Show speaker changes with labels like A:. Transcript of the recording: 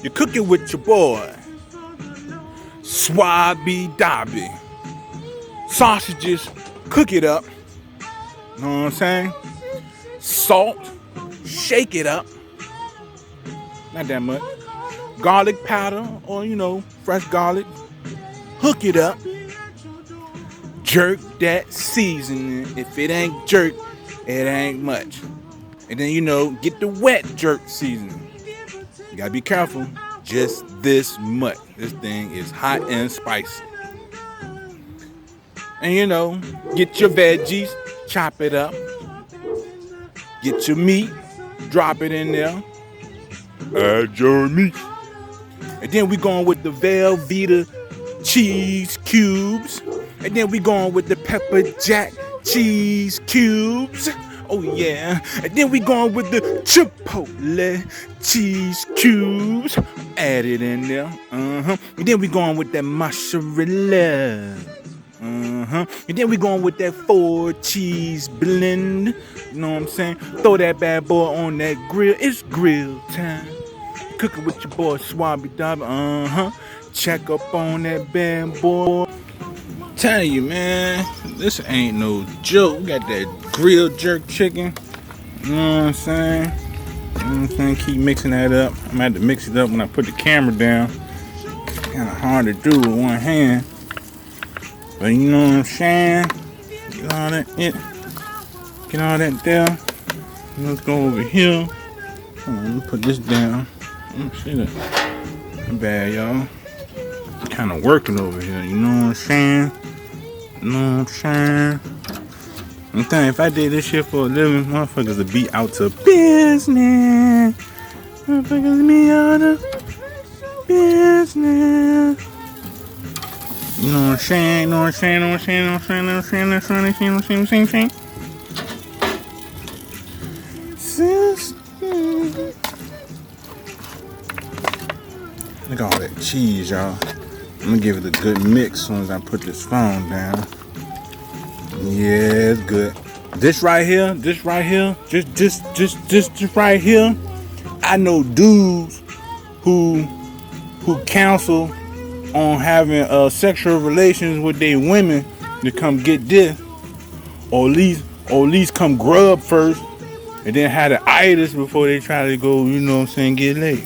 A: You cook it with your boy, Swabby Dobby. Sausages, cook it up. Know what I'm saying? Salt, shake it up. Not that much. Garlic powder or, fresh garlic. Hook it up. Jerk that seasoning. If it ain't jerk, it ain't much. And then, get the wet jerk seasoning. You gotta be careful. Just this much. This thing is hot and spicy. And get your veggies, chop it up. Get your meat, drop it in there. Add your meat. And then we going with the Velveeta cheese cubes. And then we going with the pepper jack cheese cubes. Oh yeah. And then we going with the chipotle cheese cubes. Add it in there. And then we going with that mozzarella. And then we going with that 4 cheese blend. You know what I'm saying? Throw that bad boy on that grill. It's grill time. Cooking with your boy Swabby Dobby. Check up on that bad boy. Tell you, man, this ain't no joke. We got that grilled jerk chicken. You know what I'm saying? Keep mixing that up. I'm gonna have to mix it up when I put the camera down. Kinda hard to do with one hand. But you know what I'm saying? Get all that there. Let's go over here. Hold on, let me put this down. See that? Bad, y'all. Kind of working over here. You know what I'm saying? I'm telling you, if I did this shit for a living, motherfuckers would be out to business. Motherfuckers be out of business. You know what I'm saying? Look at all that cheese, y'all. I'm gonna give it a good mix as soon as I put this phone down. Yeah, it's good. This right here, just right here. I know dudes who counsel on having sexual relations with their women to come get this, or at least come grub first, and then have the itis before they try to go, get laid.